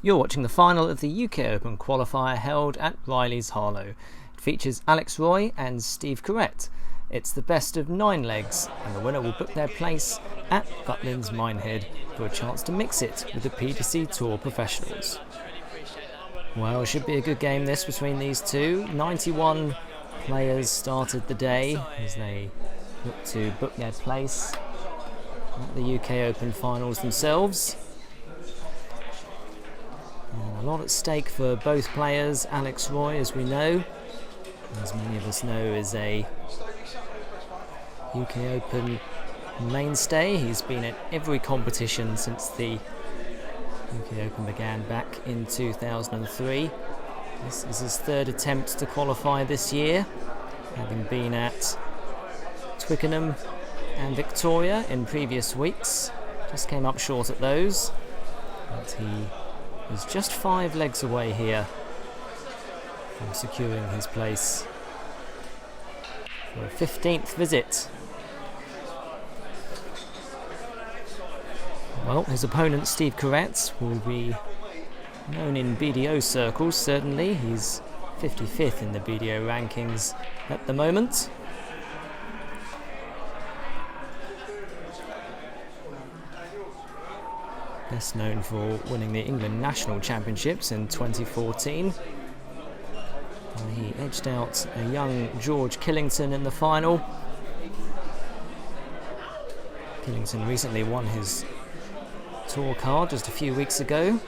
You're watching the final of the UK Open qualifier held at Riley's Harlow. It features Alex Roy and Steve Carrett. It's the best of 9 legs, and the winner will book their place at Butlin's Minehead for a chance to mix it with the PDC Tour professionals. Well, it should be a good game this between these two. 91 players started the day as they look to book their place at the UK Open finals themselves. And a lot at stake for both players. Alex Roy, as we know, as many of us know, is a UK Open mainstay. He's been at every competition since the UK Open began back in 2003. This is his 3rd attempt to qualify this year, having been at Twickenham and Victoria in previous weeks. Just came up short at those, but he is just 5 legs away here from securing his place for a 15th visit. Well, his opponent Steve Carrett will be known in BDO circles, certainly. He's 55th in the BDO rankings at the moment. Best known for winning the England National Championships in 2014. He edged out a young George Killington in the final. Killington recently won his tour card just a few weeks ago.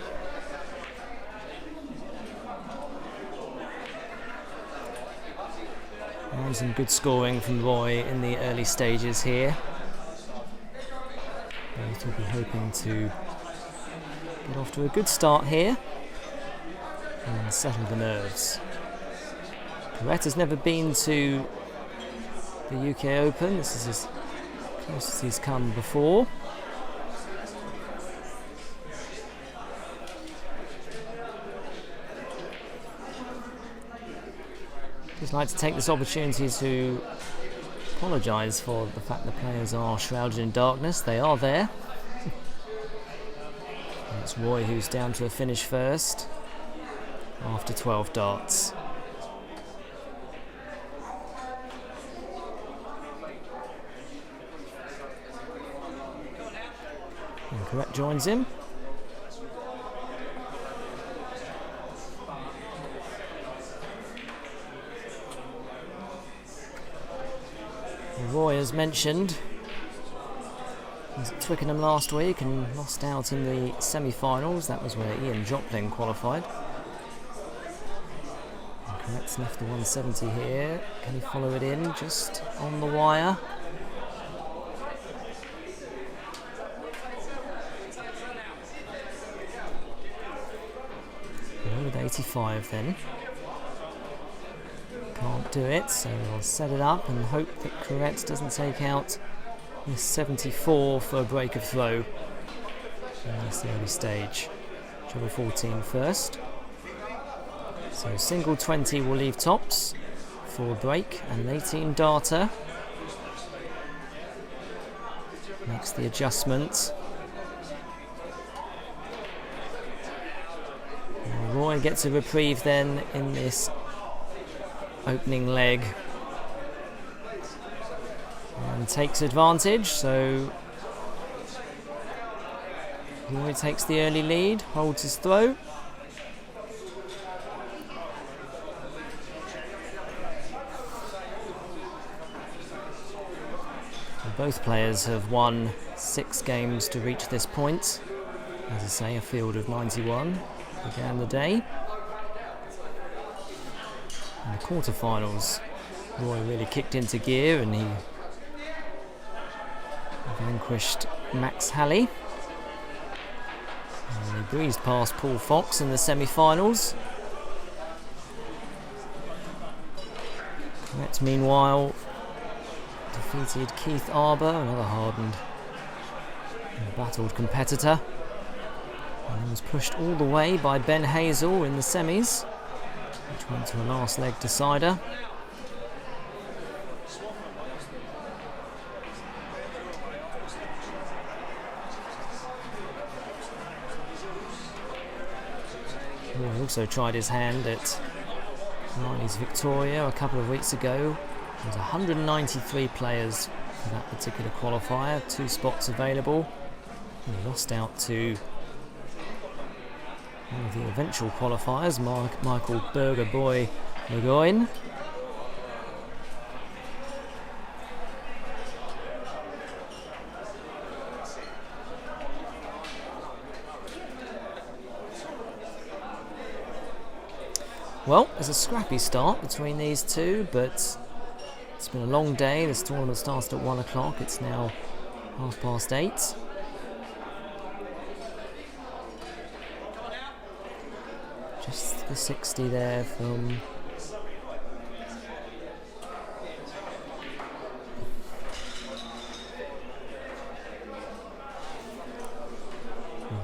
And some good scoring from Roy in the early stages here. Both will be hoping to get off to a good start here and settle the nerves. Carrett has never been to the UK Open. This is as close as he's come before. Just like to take this opportunity to apologise for the fact the players are shrouded in darkness. They are there. It's Roy who's down to the finish first after 12 darts. And Carrett joins him. Roy, as mentioned, was at Twickenham last week and lost out in the semi-finals. That was where Ian Jopling qualified. And Carrett's left the 170 here. Can he follow it in just on the wire? With 85 then. Can't do it, so I'll set it up and hope that Carrett doesn't take out this 74 for a break of throw. And that's the early stage. Treble 14 first. So single 20 will leave tops for a break, and 18 darter makes the adjustment. And Roy gets a reprieve then in this opening leg and takes advantage, so Roy takes the early lead, holds his throw. And both players have won 6 games to reach this point. As I say, a field of 91 began the day. In the quarterfinals, Roy really kicked into gear and he vanquished Max Halley. And he breezed past Paul Fox in the semi-finals. Carrett, meanwhile, defeated Keith Arbour, another hardened and battled competitor, and was pushed all the way by Ben Hazel in the semis, which went to a last leg decider. He also tried his hand at Riley's Victoria a couple of weeks ago. There was 193 players for that particular qualifier, 2 spots available. He lost out to one of the eventual qualifiers, Michael Burger Boy McGoyne. Well, there's a scrappy start between these two, but it's been a long day. This tournament started at 1 o'clock. It's now 8:30. Just the 60 there from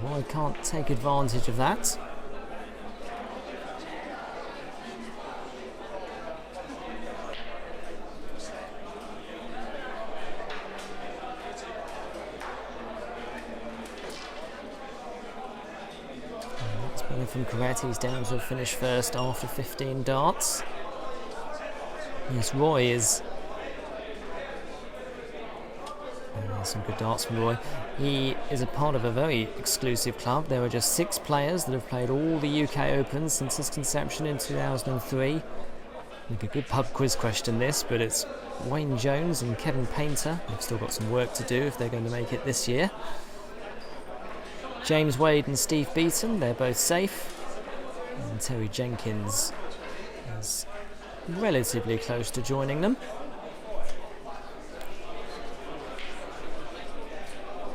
Roy can't take advantage of that. From Carrett, he's down to finish first after 15 darts. Yes, Roy is... some good darts from Roy. He is a part of a very exclusive club. There are just 6 players that have played all the UK Opens since its conception in 2003. I think a good pub quiz question this, but it's Wayne Jones and Kevin Painter. They've still got some work to do if they're going to make it this year. James Wade and Steve Beaton, they're both safe. And Terry Jenkins is relatively close to joining them.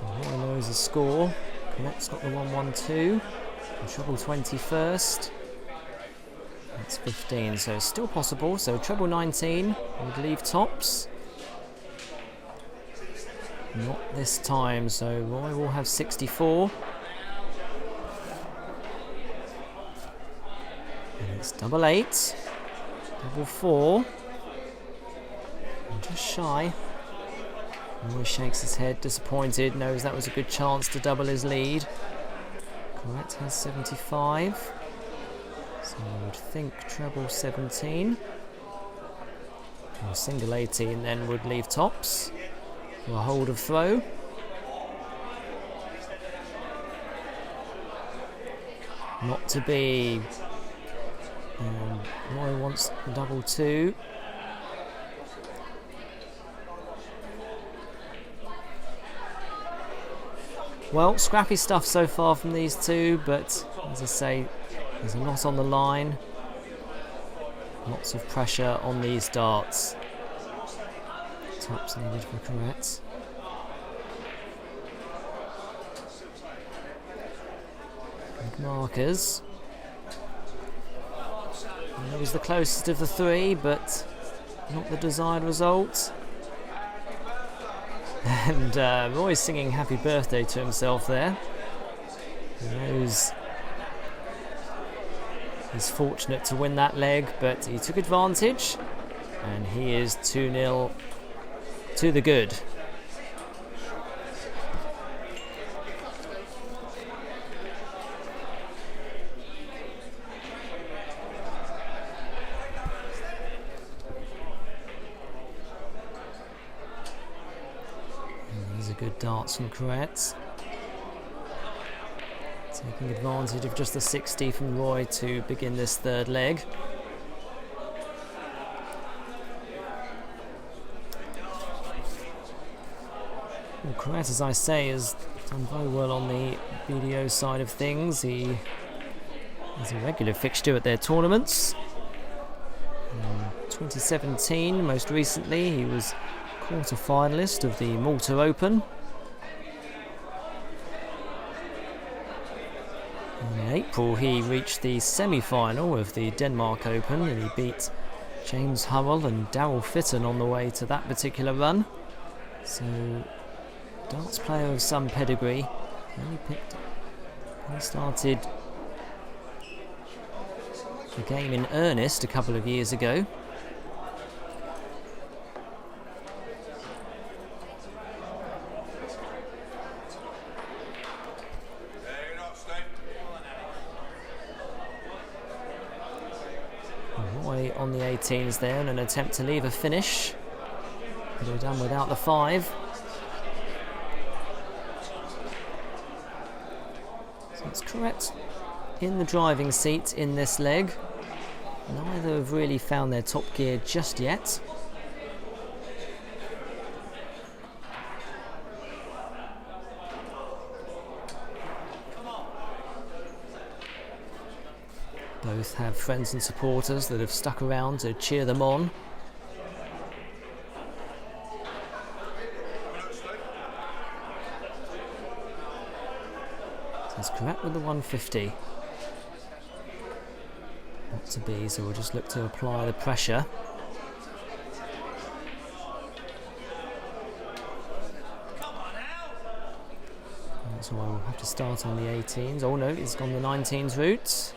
Roy knows the score. Carrett's got the 1-1-2. Treble 21st. That's 15, so it's still possible. So treble 19 would leave tops. Not this time, so Roy will have 64. It's double 8, double 4, and just shy. Roy shakes his head, disappointed, knows that was a good chance to double his lead. Carrett has 75, so I would think treble 17. Or single 18 then would leave tops for a hold of throw. Not to be. Roy wants the double 2. Well, scrappy stuff so far from these two, but as I say, there's a lot on the line. Lots of pressure on these darts. Tops needed for Carrett. Big markers. And it was the closest of the 3, but not the desired result. And Roy's singing happy birthday to himself there. He knows he's fortunate to win that leg, but he took advantage, and he is 2-0 to the good. Good darts from Carrett. Taking advantage of just the 60 from Roy to begin this third leg. Well, Carrett, as I say, has done very well on the BDO side of things. He is a regular fixture at their tournaments. In 2017, most recently, he was quarter-finalist of the Malta Open. In April he reached the semi-final of the Denmark Open, and he beat James Hurrell and Darryl Fitton on the way to that particular run. So, darts player of some pedigree. He started the game in earnest a couple of years ago. halfway on the 18s there, and an attempt to leave a finish. They're done without the 5. So it's Carrett in the driving seat in this leg. Neither have really found their top gear just yet. Both have friends and supporters that have stuck around to cheer them on. So it's Carrett with the 150. Not to be, so we'll just look to apply the pressure. So we'll have to start on the 18s. Oh no, he's gone the 19s route.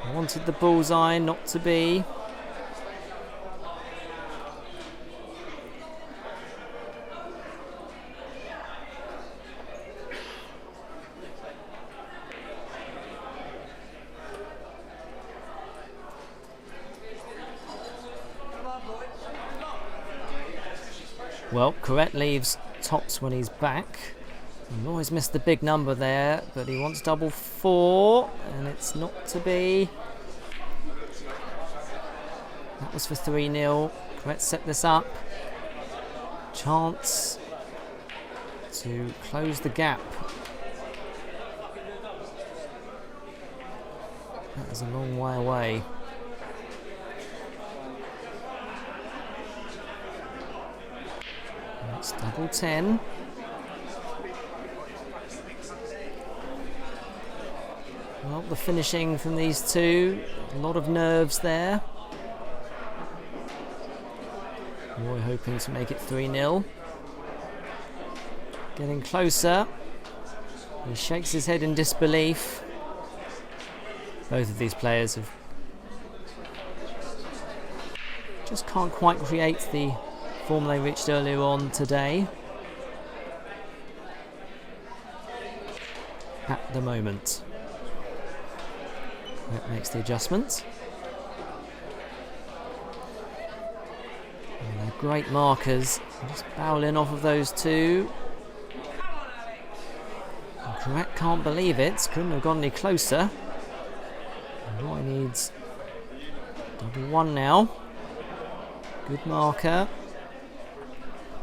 I wanted the bullseye, not to be. Well, Carrett leaves tops when he's back. He always missed the big number there, but he wants double 4, and it's not to be. That was for 3-0. Carrett set this up. Chance to close the gap. That is a long way away. That's double 10. Well, the finishing from these two, a lot of nerves there. Roy hoping to make it 3-0. Getting closer. He shakes his head in disbelief. Both of these players have just can't quite create the form they reached earlier on today. At the moment. That makes the adjustment. And they're great markers. Just barreling off of those two. And Carrett can't believe it. Couldn't have gone any closer. And Roy needs double 1 now. Good marker.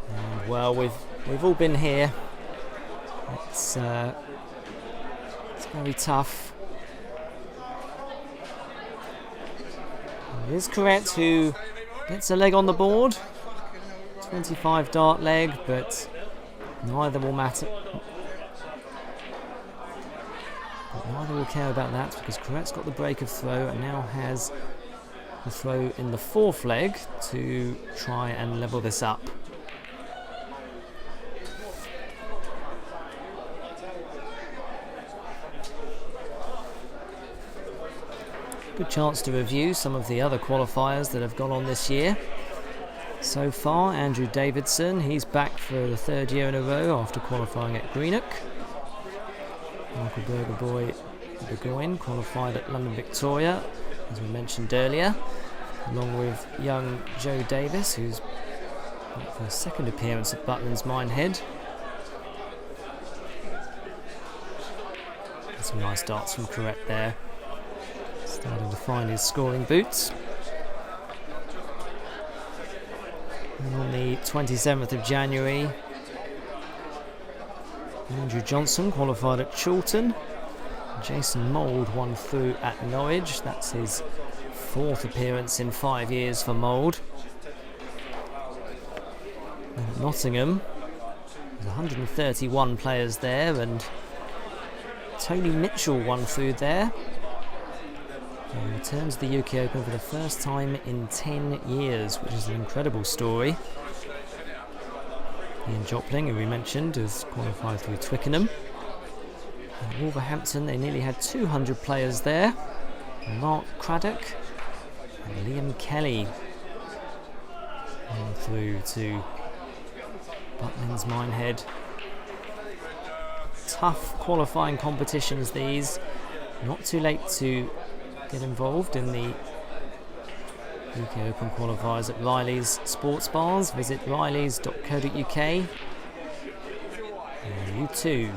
And well, we've all been here. It's very tough. It is Carrett who gets a leg on the board. 25 dart leg, but neither will matter. But neither will care about that because Carrett's got the break of throw and now has the throw in the 4th leg to try and level this up. Good chance to review some of the other qualifiers that have gone on this year. So far, Andrew Davidson, he's back for the 3rd year in a row after qualifying at Greenock. Michael Burgoyne qualified at London Victoria, as we mentioned earlier, along with young Joe Davis, who's back for a 2nd appearance at Butlins Minehead. Some nice darts from Carrett there. Starting to find his scoring boots. And on the 27th of January, Andrew Johnson qualified at Chiltern. Jason Mould won through at Norwich. That's his 4th appearance in 5 years for Mould. And at Nottingham, there's 131 players there, and Tony Mitchell won through there. He returns to the UK Open for the first time in 10 years, which is an incredible story. Ian Jopling, who we mentioned, has qualified through Twickenham. And Wolverhampton, they nearly had 200 players there. Mark Craddock and Liam Kelly on through to Butlins Minehead. Tough qualifying competitions these. Not too late to get involved in the UK Open qualifiers at Riley's Sports Bars. Visit rileys.co.uk. And you too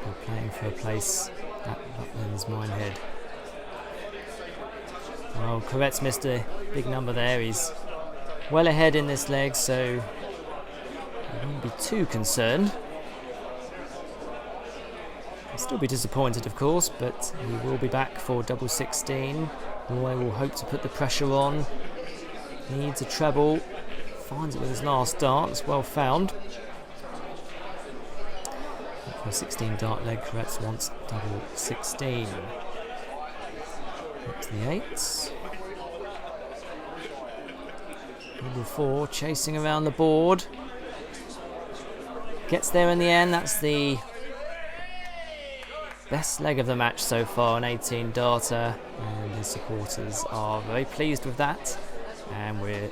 are playing for a place at Rutland's Minehead. Well, Carrett's missed a big number there. He's well ahead in this leg, so I won't be too concerned. I'll still be disappointed, of course, but he will be back for double 16. Roy will hope to put the pressure on. Needs a treble. Finds it with his last dart. It's well found. For a 16 dart leg, Carrett wants double 16. Up to the 8s. Number 4 chasing around the board. Gets there in the end. That's the best leg of the match so far, an 18 darter, and his supporters are very pleased with that. And we're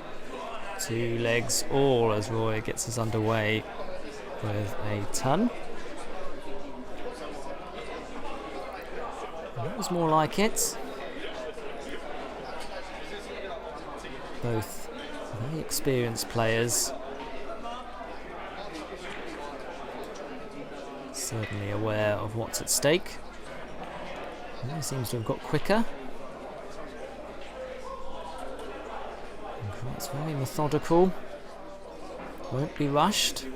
2 legs all as Roy gets us underway with a ton. That was more like it. Both very experienced players. Certainly aware of what's at stake. He seems to have got quicker. It's very methodical. Won't be rushed.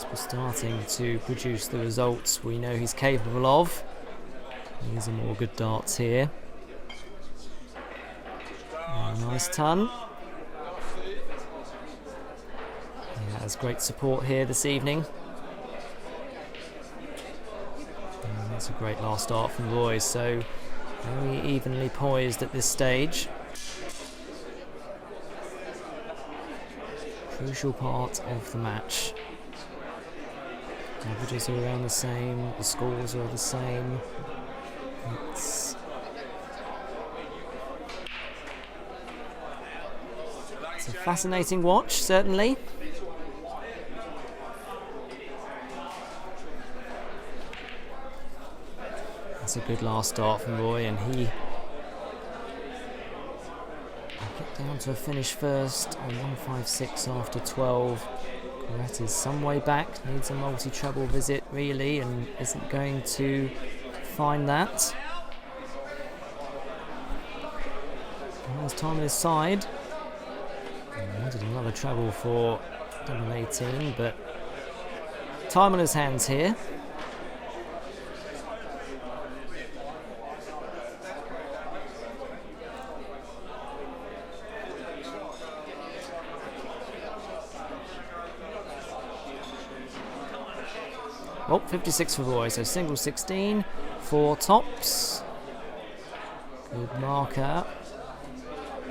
We're starting to produce the results we know he's capable of. These are more good darts here. And a nice ton. He has great support here this evening. And that's a great last start from Roy, so very evenly poised at this stage. Crucial part of the match. Averages are around the same, the scores are the same. It's a fascinating watch, certainly. That's a good last start from Roy, and he will get down to a finish first on 156 after 12. Carrett is some way back, needs a multi-treble visit really, and isn't going to find that. There's time on his side. He wanted another treble for double 18, but time on his hands here. Oh, 56 for Roy, so single 16, 4 tops. Good marker.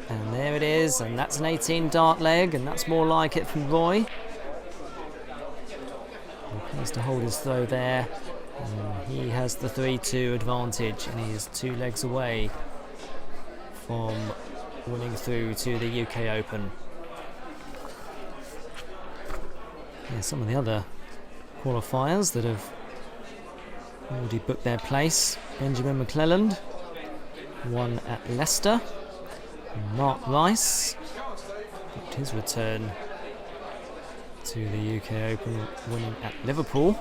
And there it is, and that's an 18 dart leg, and that's more like it from Roy. He needs to hold his throw there. And he has the 3-2 advantage, and he is 2 legs away from winning through to the UK Open. Yeah, some of the other qualifiers that have already booked their place. Benjamin McClelland won at Leicester. Mark Rice booked his return to the UK Open, winning at Liverpool.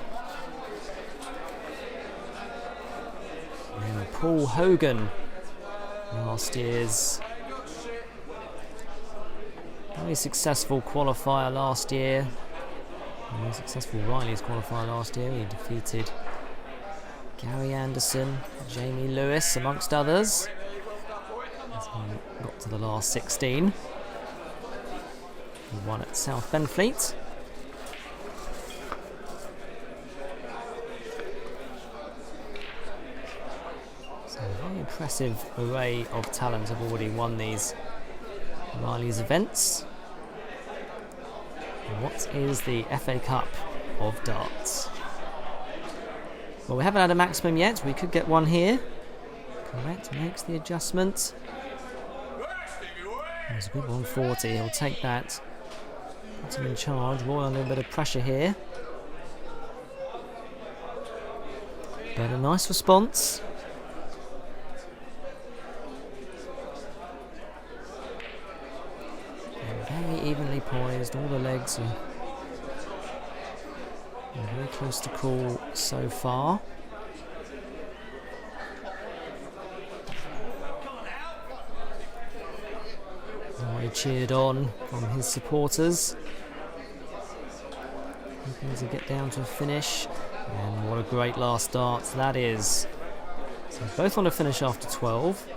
And Paul Hogan, last year's very successful qualifier last year. Very successful Riley's qualifier last year. He defeated Gary Anderson, Jamie Lewis, amongst others. As he got to the last 16. He won at South Benfleet. So a very impressive array of talent have already won these Riley's events. What is the FA Cup of darts? Well, we haven't had a maximum yet. We could get one here. Carrett makes the adjustment. That's a good 140. He'll take that. Puts him in charge. Roy under a bit of pressure here. But a nice response. evenly poised. All the legs are very close to call so far. Roy cheered on from his supporters, hoping to get down to a finish. And what a great last start that is. So both want to finish after 12.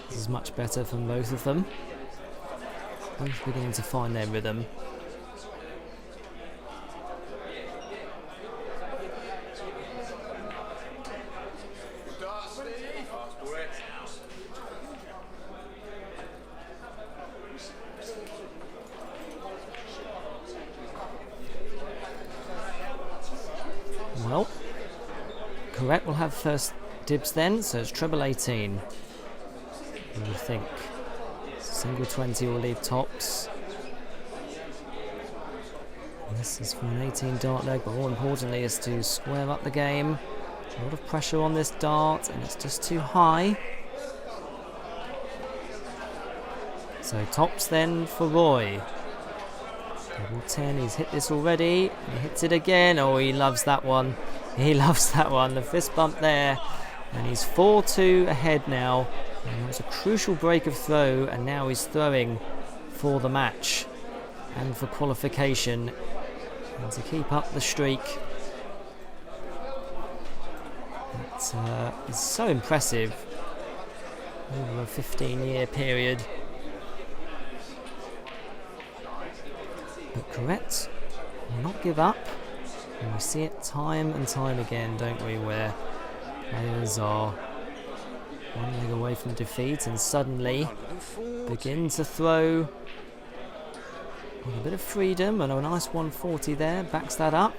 This is much better from both of them. Both beginning to find their rhythm. Well, Carrett will have first dibs then, so it's treble 18. You would think. Single 20 will leave tops. And this is for an 18 dart leg, but more importantly is to square up the game. A lot of pressure on this dart, and it's just too high. So tops then for Roy. Double 10, he's hit this already. He hits it again. Oh, he loves that one. He loves that one. The fist bump there. And he's 4-2 ahead now. And it was a crucial break of throw, and now he's throwing for the match and for qualification and to keep up the streak. It's so impressive over a 15-year period. But Carrett will not give up, and we see it time and time again, don't we, where players are one leg away from defeat and suddenly begin to throw with a bit of freedom, and a nice 140 there backs that up.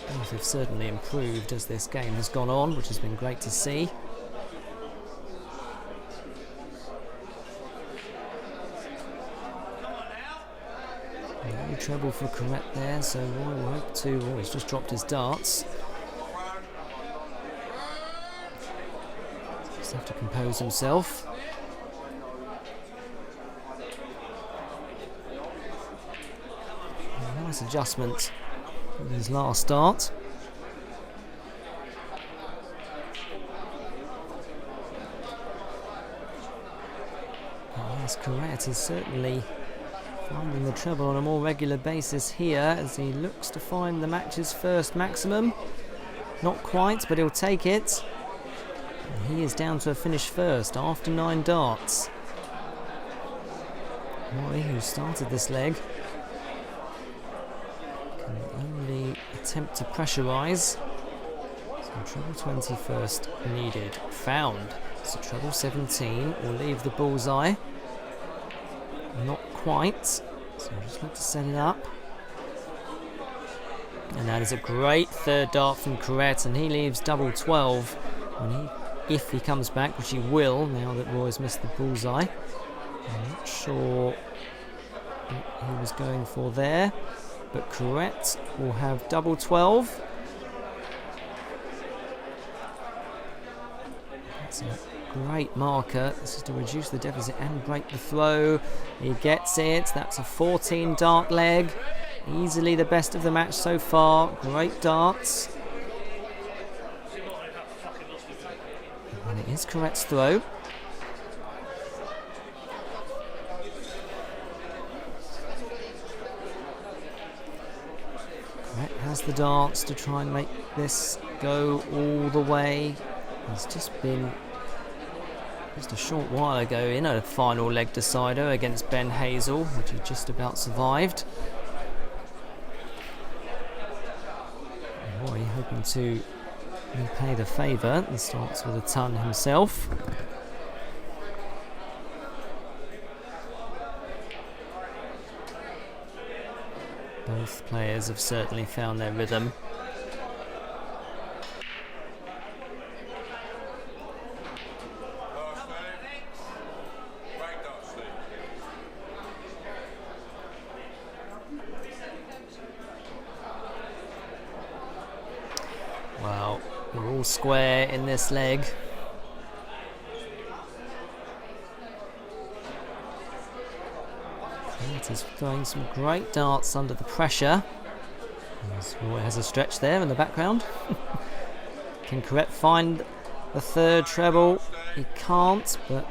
Both have certainly improved as this game has gone on, which has been great to see. No trouble for Carrett there, so Roy will hope to... Oh, he's just dropped his darts. Just have to compose himself. A nice adjustment with his last dart. Yes, Carrett is certainly finding the trouble on a more regular basis here as he looks to find the match's first maximum. Not quite, but he'll take it. And he is down to a finish first after 9 darts. Roy, who started this leg, can only attempt to pressurise. So treble 20 first needed. Found. So treble 17 will leave the bullseye. Not quite. So I'll just look to set it up. And that is a great third dart from Carrett, and he leaves double 12 when if he comes back, which he will now that Roy's missed the bullseye. I'm not sure what he was going for there, but Carrett will have double 12. That's a great marker. This is to reduce the deficit and break the throw. He gets it. That's a 14 dart leg. Easily the best of the match so far. Great darts. And it is Carrett's throw. Carrett has the darts to try and make this go all the way. He's just been just a short while ago in a final leg decider against Ben Hazel, which he just about survived. Roy hoping to repay the favour and starts with a ton himself. Both players have certainly found their rhythm. all square in this leg. Carrett is throwing some great darts under the pressure. As Roy has a stretch there in the background. Can Carrett find the third treble? He can't, but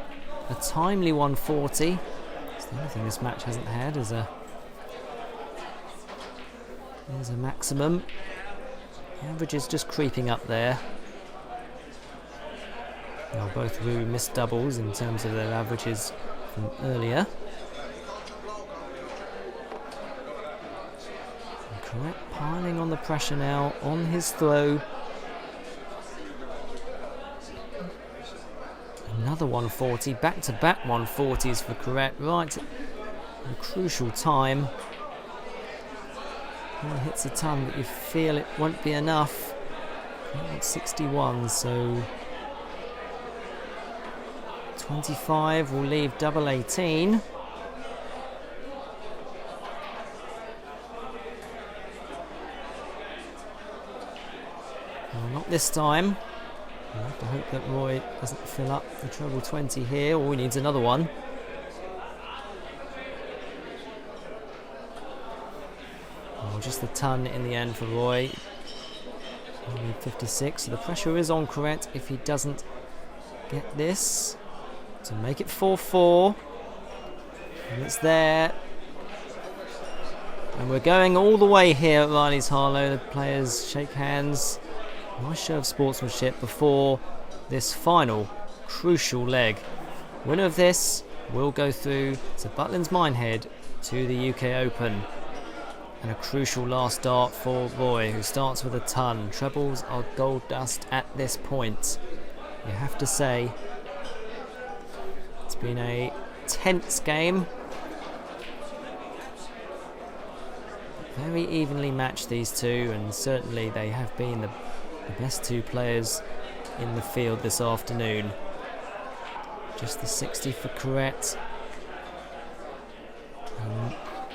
a timely 140. It's the only thing this match hasn't had is a maximum. The average is just creeping up there. Now both Rue missed doubles in terms of their averages from earlier. And Carrett piling on the pressure now on his throw. Another 140, back-to-back 140s for Carrett, right at a crucial time. When it hits a ton, but you feel it won't be enough. It's 61, so 25 will leave double 18. Well, not this time. We'll have to hope that Roy doesn't fill up the treble 20 here. All he needs another one. Oh, just the ton in the end for Roy. Only 56, so the pressure is on Carrett if he doesn't get this to make it 4-4. And it's there. And we're going all the way here at Riley's Harlow. The players shake hands. Nice show of sportsmanship before this final crucial leg. Winner of this will go through to Butlins Minehead to the UK Open. And a crucial last dart for Roy, who starts with a ton. Trebles are gold dust at this point. You have to say it's been a tense game. Very evenly matched, these two, and certainly they have been the best two players in the field this afternoon. Just the 60 for Carrett.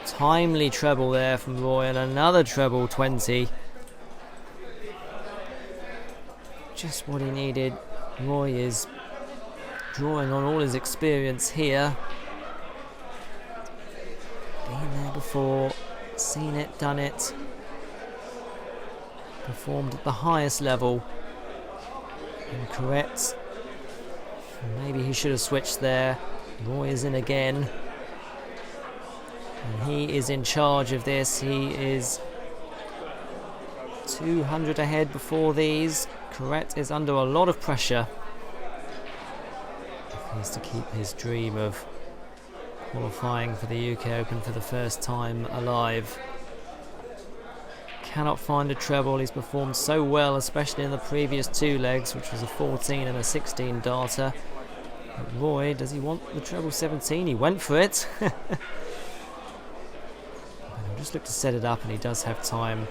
Timely treble there from Roy, and another treble 20. Just what he needed. Roy is drawing on all his experience here. Been there before, seen it, done it. Performed at the highest level. And Carrett, maybe he should have switched there. Roy is in again. And he is in charge of this. He is 200 ahead before these. Carrett is under a lot of pressure. He needs to keep his dream of qualifying for the UK Open for the first time alive. Cannot find a treble. He's performed so well, especially in the previous two legs, which was a 14 and a 16 darter. But Roy, does he want the treble 17? He went for it. He'll just look to set it up, and he does have time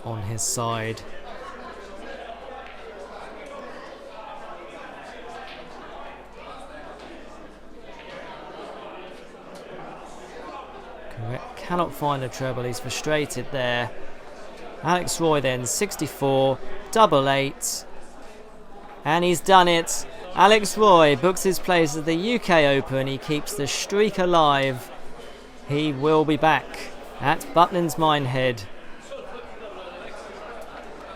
on his side. Carrett cannot find a treble. He's frustrated there. Alex Roy then 64, double 8, and he's done it. Alex Roy books his place at the UK Open. He keeps the streak alive. He will be back at Butlins Minehead.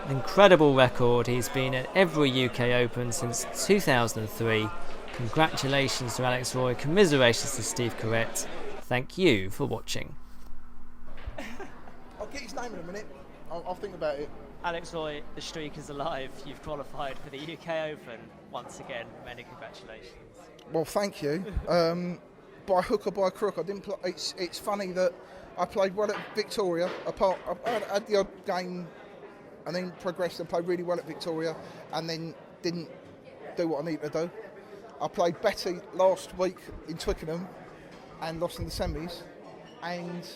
Incredible record. He's been at every UK Open since 2003. Congratulations to Alex Roy. Commiserations to Steve Carrett. Thank you for watching. I'll get his name in a minute. I'll think about it. Alex Roy, the streak is alive. You've qualified for the UK Open once again. Many congratulations. Well, thank you. By hook or by crook, I didn't play. It's funny that I played well at Victoria. I had the odd game, and then progressed and played really well at Victoria, and then didn't do what I needed to do. I played better last week in Twickenham, and lost in the semis, and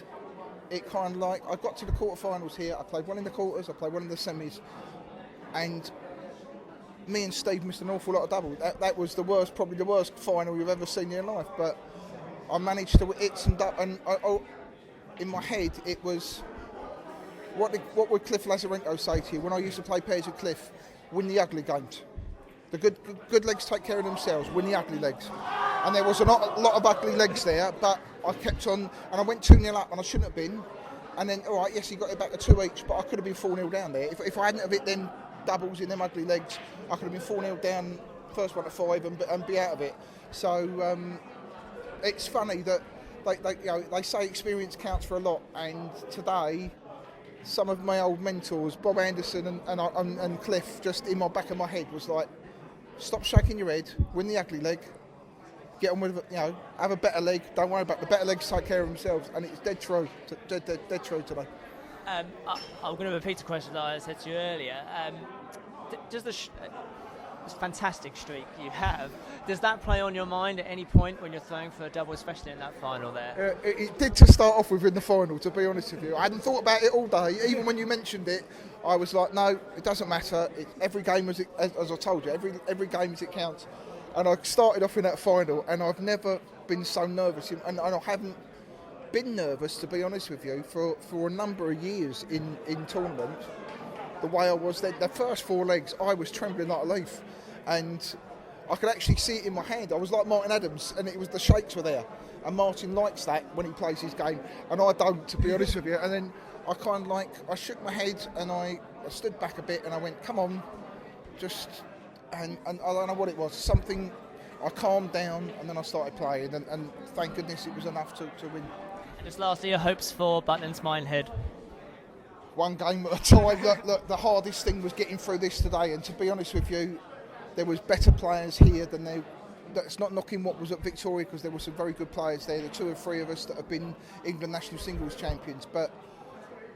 it kind of like, I got to the quarterfinals here, I played well in the quarters, I played well in the semis, and me and Steve missed an awful lot of doubles. That was the worst, probably the worst final you've ever seen in your life, but I managed to hit some and in my head it was, what would Cliff Lazarenko say to you? When I used to play pairs with Cliff, win the ugly games. The good legs take care of themselves, win the ugly legs. And there was a lot of ugly legs there, but I kept on, and I went 2-0 up, and I shouldn't have been. And then, all right, yes, he got it back to 2 each, but I could have been 4-0 down there. If I hadn't have hit them doubles in them ugly legs, I could have been 4-0 down, first one to 5, and be out of it. So it's funny that they say experience counts for a lot, and today, some of my old mentors, Bob Anderson and Cliff, just in my back of my head was like, stop shaking your head, win the ugly leg, get on with it, have a better leg, don't worry about the better legs, take care of themselves, and it's dead true today. I'm going to repeat a question that I said to you earlier. Does this fantastic streak you have, does that play on your mind at any point when you're throwing for a double, especially in that final there? It did to start off with in the final, to be honest with you. I hadn't thought about it all day. Even when you mentioned it, I was like, no, it doesn't matter. Every game, as I told you, every game as it counts. And I started off in that final, and I've never been so nervous. And I haven't been nervous, to be honest with you, for a number of years in tournaments. The way I was then, the first 4 legs, I was trembling like a leaf. And I could actually see it in my hand. I was like Martin Adams, and it was the shakes were there. And Martin likes that when he plays his game, and I don't, to be honest with you. And then I kind of I shook my head, and I stood back a bit, and I went, come on, and I don't know what it was, something, I calmed down, and then I started playing, and thank goodness it was enough to win. And just lastly, your hopes for Butlins Minehead? One game at a time. Look, the hardest thing was getting through this today, and to be honest with you, there was better players here than they. That's not knocking what was at Victoria, because there were some very good players there. The 2 or 3 of us that have been England national singles champions, but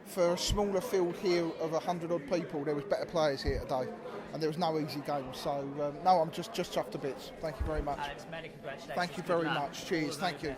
for a smaller field here of 100 odd people, there was better players here today, and there was no easy game. So no, I'm just chuffed to bits. Thank you very much. Alex, many congratulations. Thank you very much. Cheers. Thank you.